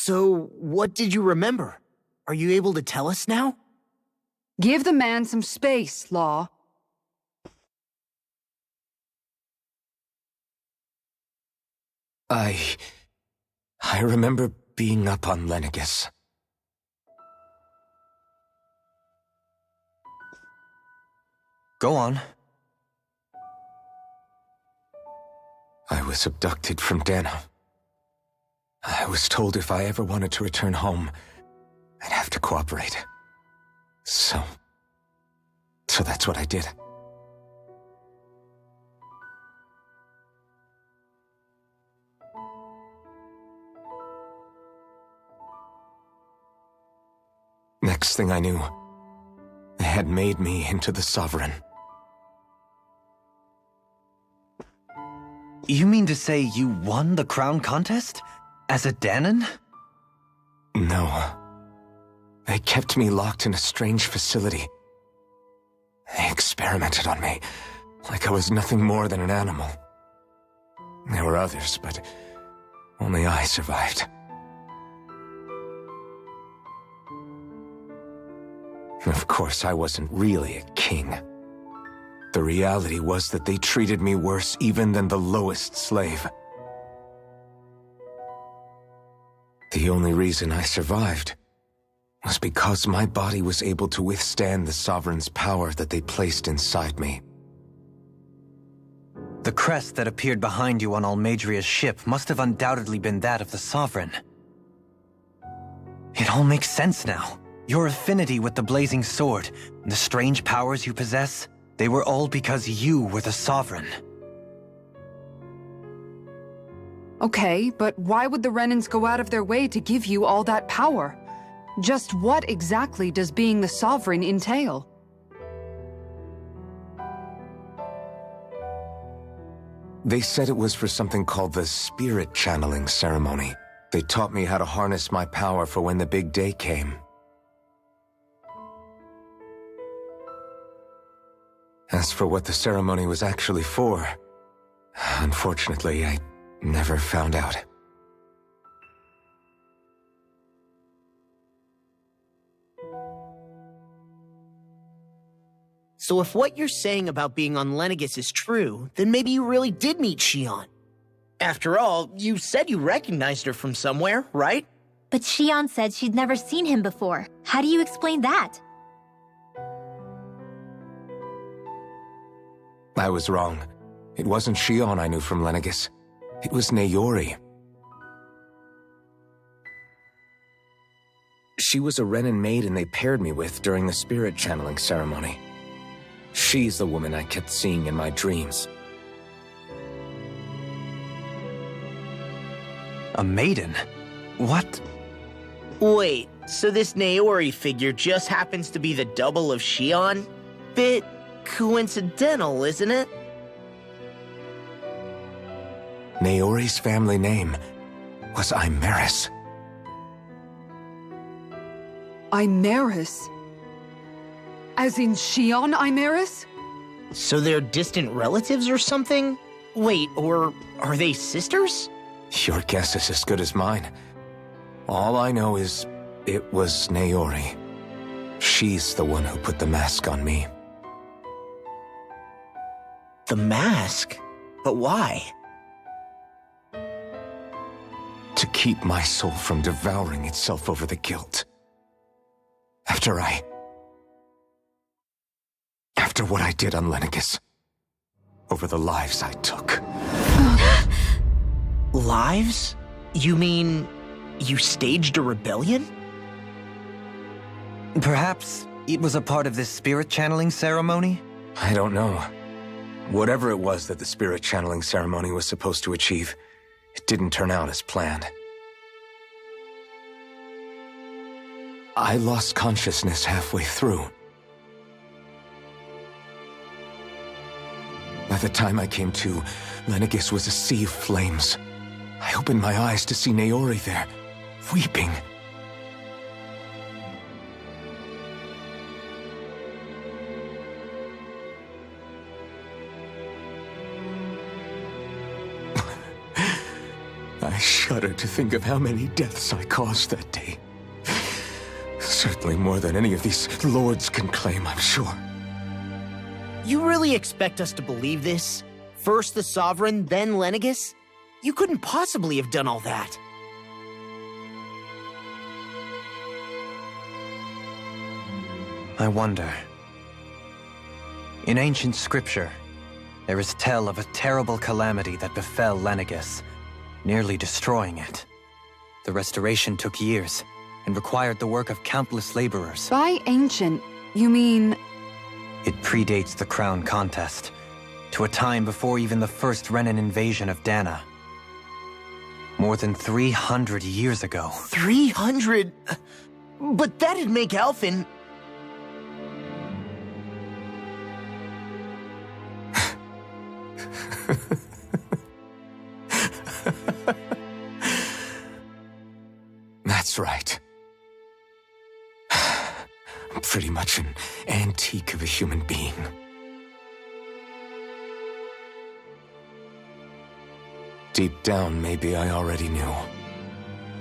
So, what did you remember? Are you able to tell us now? Give the man some space, Law. I remember being up on Lenegis. Go on. I was abducted from Dahnan. I was told if I ever wanted to return home, I'd have to cooperate. So that's what I did. Next thing I knew, they had made me into the Sovereign. You mean to say you won the crown contest? As a Dahnan? No. They kept me locked in a strange facility. They experimented on me, like I was nothing more than an animal. There were others, but only I survived. Of course, I wasn't really a king. The reality was that they treated me worse even than the lowest slave. The only reason I survived was because my body was able to withstand the Sovereign's power that they placed inside me. The crest that appeared behind you on Almadria's ship must have undoubtedly been that of the Sovereign. It all makes sense now. Your affinity with the Blazing Sword, and the strange powers you possess, they were all because you were the Sovereign. Okay, but why would the Renans go out of their way to give you all that power? Just what exactly does being the Sovereign entail? They said it was for something called the Spirit Channeling Ceremony. They taught me how to harness my power for when the big day came. As for what the ceremony was actually for, unfortunately, I never found out. So if what you're saying about being on Lenegis is true, then maybe you really did meet Shionne. After all, you said you recognized her from somewhere, right? But Shionne said she'd never seen him before. How do you explain that? I was wrong. It wasn't Shionne I knew from Lenegis. It was Naori. She was a Renan maiden they paired me with during the spirit channeling ceremony. She's the woman I kept seeing in my dreams. A maiden? What? Wait, so this Naori figure just happens to be the double of Shionne? Bit coincidental, isn't it? Naori's family name was Imeris. Imeris? As in Shionne Imeris? So they're distant relatives or something? Wait, or are they sisters? Your guess is as good as mine. All I know is it was Naori. She's the one who put the mask on me. The mask? But why? To keep my soul from devouring itself over the guilt. After what I did on Lenegis. Over the lives I took. Lives? You mean you staged a rebellion? Perhaps it was a part of this spirit channeling ceremony? I don't know. Whatever it was that the spirit channeling ceremony was supposed to achieve, it didn't turn out as planned. I lost consciousness halfway through. By the time I came to, Lenegis was a sea of flames. I opened my eyes to see Naori there, weeping. I I shudder to think of how many deaths I caused that day. Certainly more than any of these lords can claim, I'm sure. You really expect us to believe this? First the Sovereign, then Lenegis? You couldn't possibly have done all that. I wonder. In ancient scripture, there is tell of a terrible calamity that befell Lenegis, nearly destroying it. The restoration took years, and required the work of countless laborers. By ancient, you mean... It predates the crown contest, to a time before even the first Renan invasion of Dahnan. More than 300 years ago. 300? But that'd make Alphen... That's right. I'm pretty much an antique of a human being. Deep down, maybe I already knew.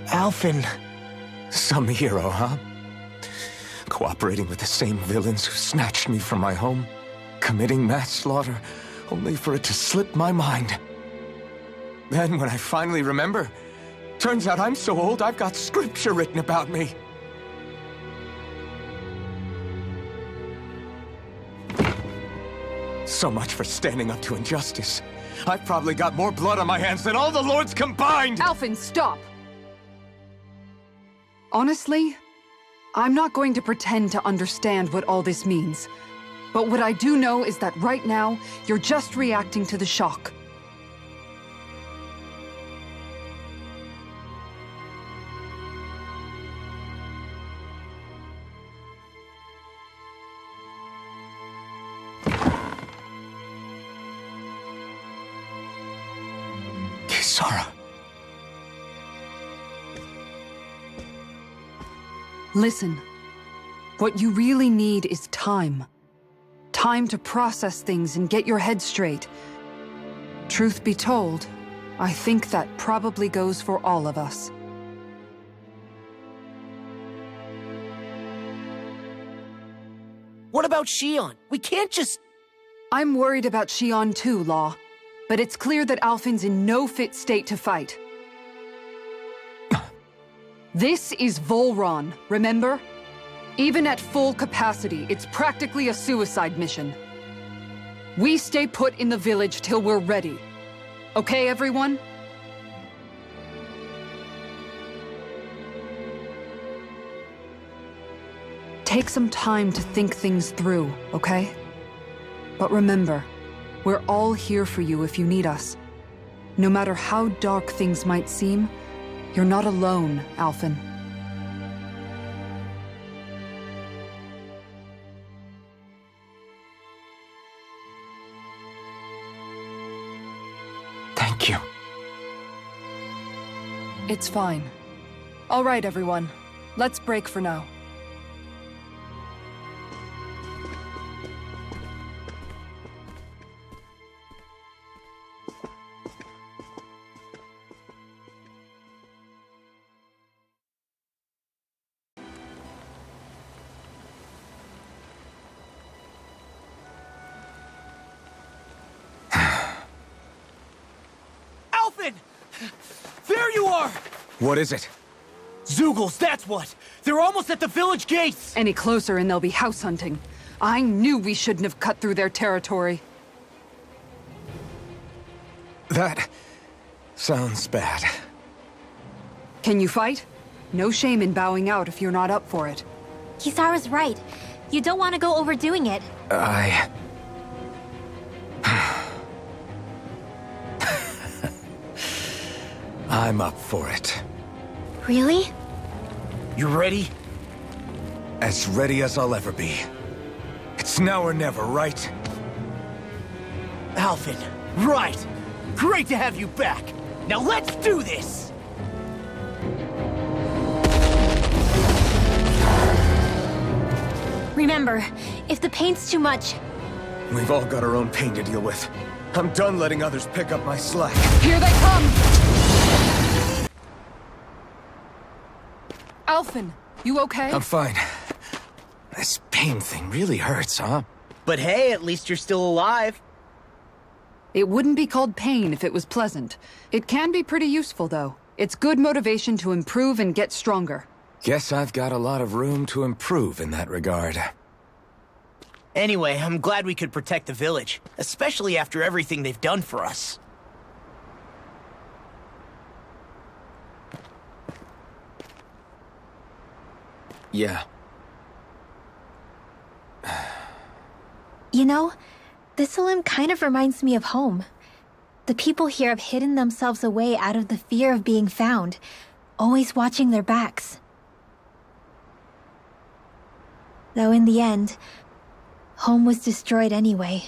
Alphen... Some hero, huh? Cooperating with the same villains who snatched me from my home, committing mass slaughter, only for it to slip my mind. Then, when I finally remember, turns out I'm so old I've got scripture written about me. So much for standing up to injustice. I've probably got more blood on my hands than all the lords combined! Alphen, stop! Honestly, I'm not going to pretend to understand what all this means. But what I do know is that right now, you're just reacting to the shock. Kisara. Listen, what you really need is time. Time to process things and get your head straight. Truth be told, I think that probably goes for all of us. What about Shionne? We can't just... I'm worried about Shionne too, Law. But it's clear that Alphen's in no fit state to fight. This is Volron, remember? Even at full capacity, it's practically a suicide mission. We stay put in the village till we're ready. Okay, everyone? Take some time to think things through, okay? But remember, we're all here for you if you need us. No matter how dark things might seem, you're not alone, Alphen. Thank you. It's fine. All right, everyone. Let's break for now. Alphen! There you are! What is it? Zeugles, that's what! They're almost at the village gates! Any closer and they'll be house hunting. I knew we shouldn't have cut through their territory. That sounds bad. Can you fight? No shame in bowing out if you're not up for it. Kisara's right. You don't want to go overdoing it. I'm up for it. Really? You ready? As ready as I'll ever be. It's now or never, right? Alphen, right! Great to have you back! Now let's do this! Remember, if the pain's too much... We've all got our own pain to deal with. I'm done letting others pick up my slack. Here they come! Alphen, you okay? I'm fine. This pain thing really hurts, huh? But hey, at least you're still alive. It wouldn't be called pain if it was pleasant. It can be pretty useful, though. It's good motivation to improve and get stronger. Guess I've got a lot of room to improve in that regard. Anyway, I'm glad we could protect the village, especially after everything they've done for us. Yeah. You know, Thistleum kind of reminds me of home. The people here have hidden themselves away out of the fear of being found, always watching their backs. Though in the end, home was destroyed anyway.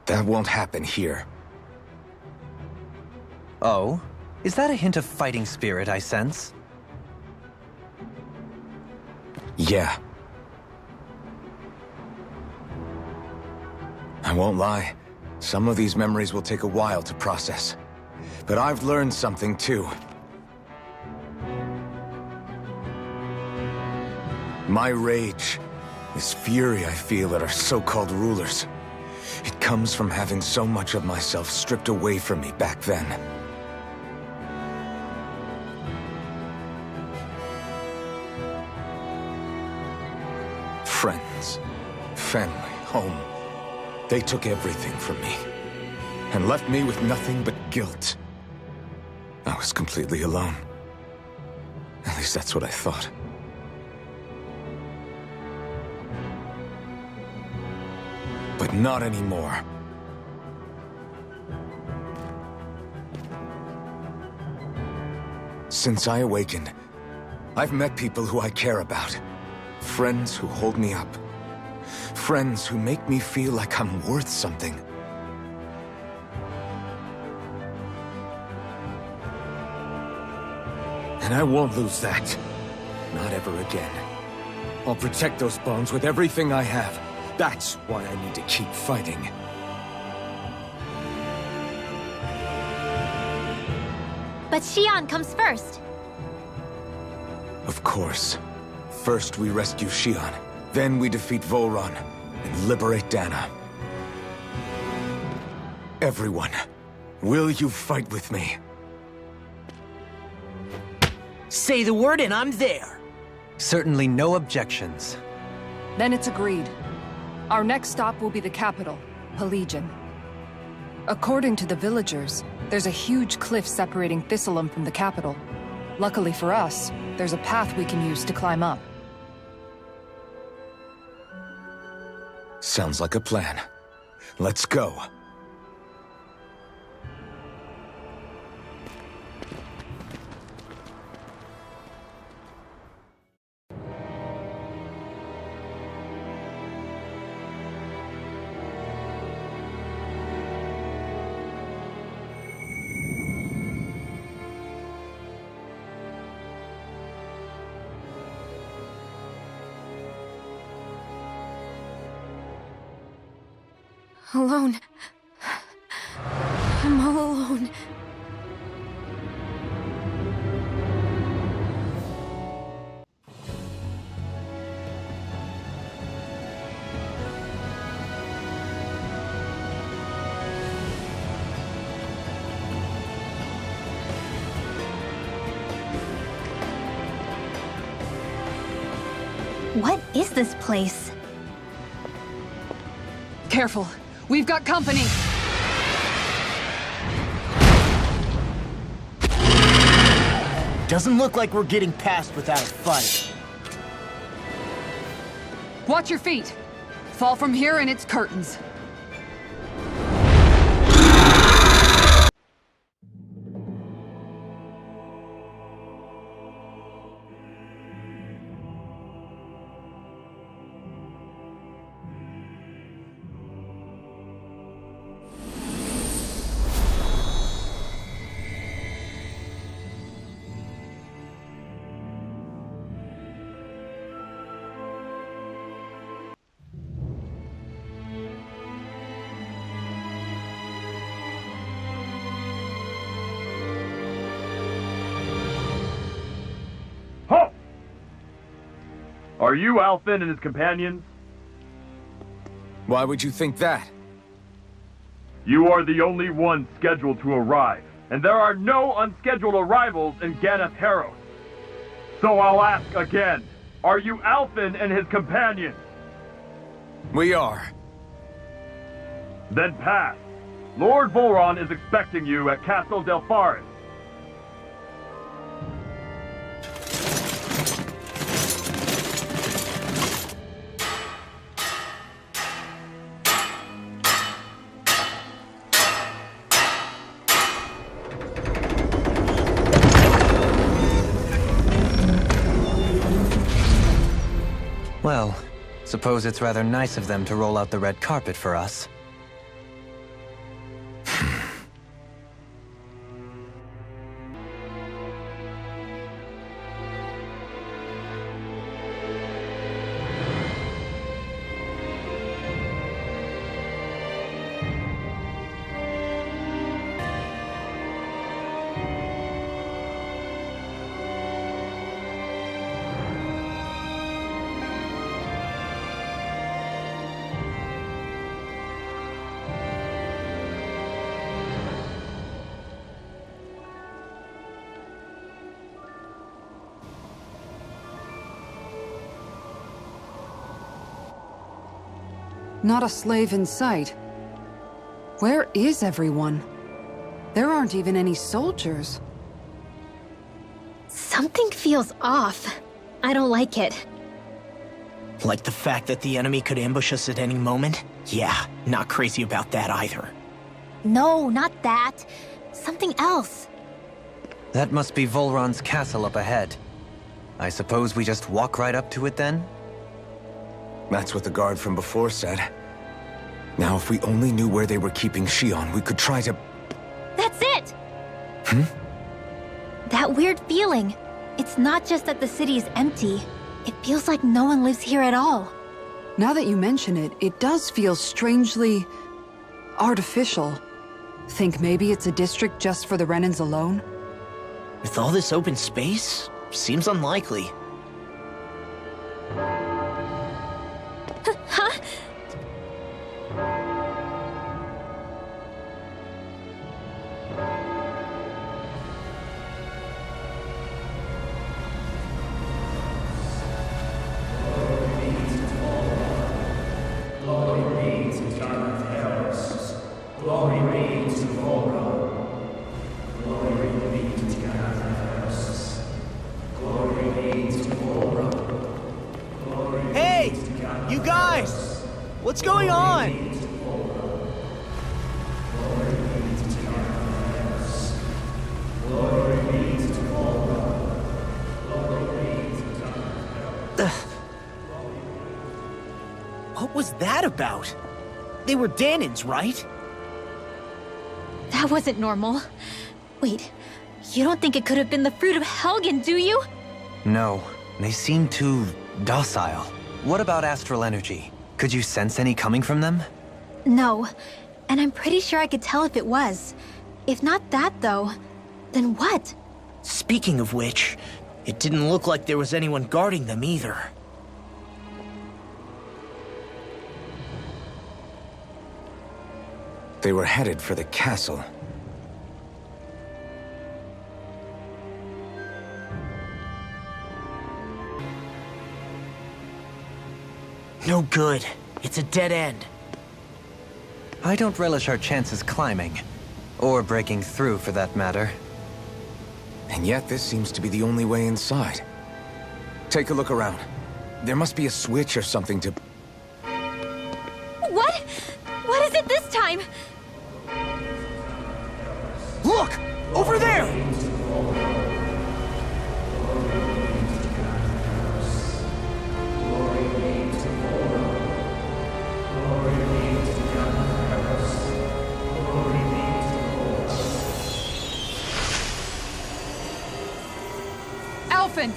That won't happen here. Oh? Is that a hint of fighting spirit I sense? Yeah. I won't lie. Some of these memories will take a while to process. But I've learned something too. My rage, this fury I feel at our so-called rulers, it comes from having so much of myself stripped away from me back then. Friends, family, home. They took everything from me, and left me with nothing but guilt. I was completely alone. At least that's what I thought. But not anymore. Since I awakened, I've met people who I care about. Friends who hold me up. Friends who make me feel like I'm worth something. And I won't lose that. Not ever again. I'll protect those bonds with everything I have. That's why I need to keep fighting. But Shionne comes first. Of course. First we rescue Shionne, then we defeat Volron, and liberate Dahnan. Everyone, will you fight with me? Say the word and I'm there. Certainly no objections. Then it's agreed. Our next stop will be the capital, Pelegion. According to the villagers, there's a huge cliff separating Thistleum from the capital. Luckily for us, there's a path we can use to climb up. Sounds like a plan. Let's go. Alone. I'm all alone. What is this place? Careful. We've got company! Doesn't look like we're getting past without a fight. Watch your feet! Fall from here and it's curtains. Are you Alphen and his companions? Why would you think that? You are the only one scheduled to arrive, and there are no unscheduled arrivals in Ganeth Haros. So I'll ask again, are you Alphen and his companions? We are. Then pass. Lord Volron is expecting you at Castle Delpharis. Well, suppose it's rather nice of them to roll out the red carpet for us. Not a slave in sight. Where is everyone? There aren't even any soldiers. Something feels off. I don't like it. Like the fact that the enemy could ambush us at any moment? Yeah, not crazy about that either. No, not that. Something else. That must be Volron's castle up ahead. I suppose we just walk right up to it then? That's what the guard from before said. Now, if we only knew where they were keeping Shionne, we could try to... That's it! Hmm? That weird feeling. It's not just that the city is empty. It feels like no one lives here at all. Now that you mention it, it does feel strangely... artificial. Think maybe it's a district just for the Renans alone? With all this open space, seems unlikely. Huh? Hey! You guys! What's going on? What was that about? They were Dahnans, right? That wasn't normal. Wait, you don't think it could have been the fruit of Helgen, do you? No, they seem too docile. What about astral energy? Could you sense any coming from them? No, and I'm pretty sure I could tell if it was. If not that, though, then what? Speaking of which, it didn't look like there was anyone guarding them either. They were headed for the castle. No good. It's a dead end. I don't relish our chances climbing. Or breaking through, for that matter. And yet this seems to be the only way inside. Take a look around. There must be a switch or something to... What? What is it this time? Look! Over there! Alphen!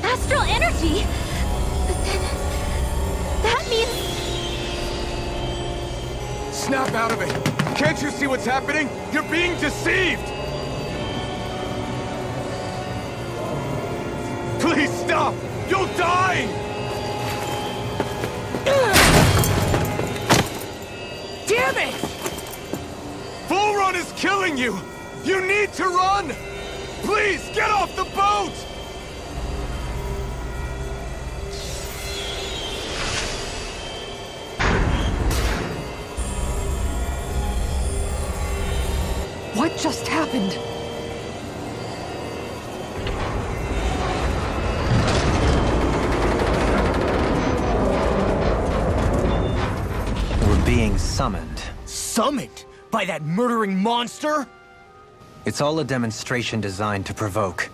Astral energy? But then... that means... Snap out of it! Can't you see what's happening? You're being deceived! Please stop! You'll die! Damn it! Bull Run is killing you! You need to run! Please, get off the boat! What just happened? We're being summoned. Summoned? By that murdering monster? It's all a demonstration designed to provoke.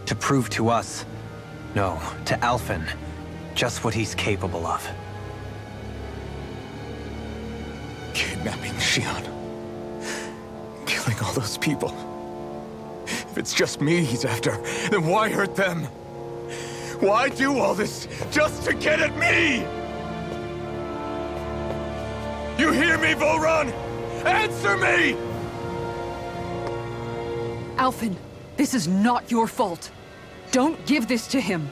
To prove to us, no, to Alphen, just what he's capable of. Kidnapping Shionne. Killing all those people. If it's just me he's after, then why hurt them? Why do all this just to get at me? You hear me, Vholran? Answer me! Alphen, this is not your fault. Don't give this to him.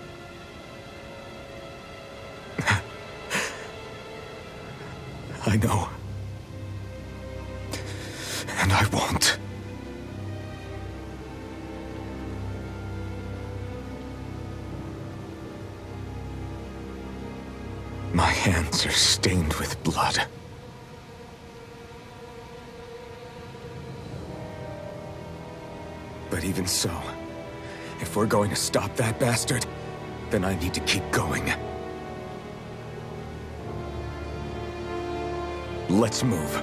I know. And I won't. My hands are stained with blood. But even so, if we're going to stop that bastard, then I need to keep going. Let's move.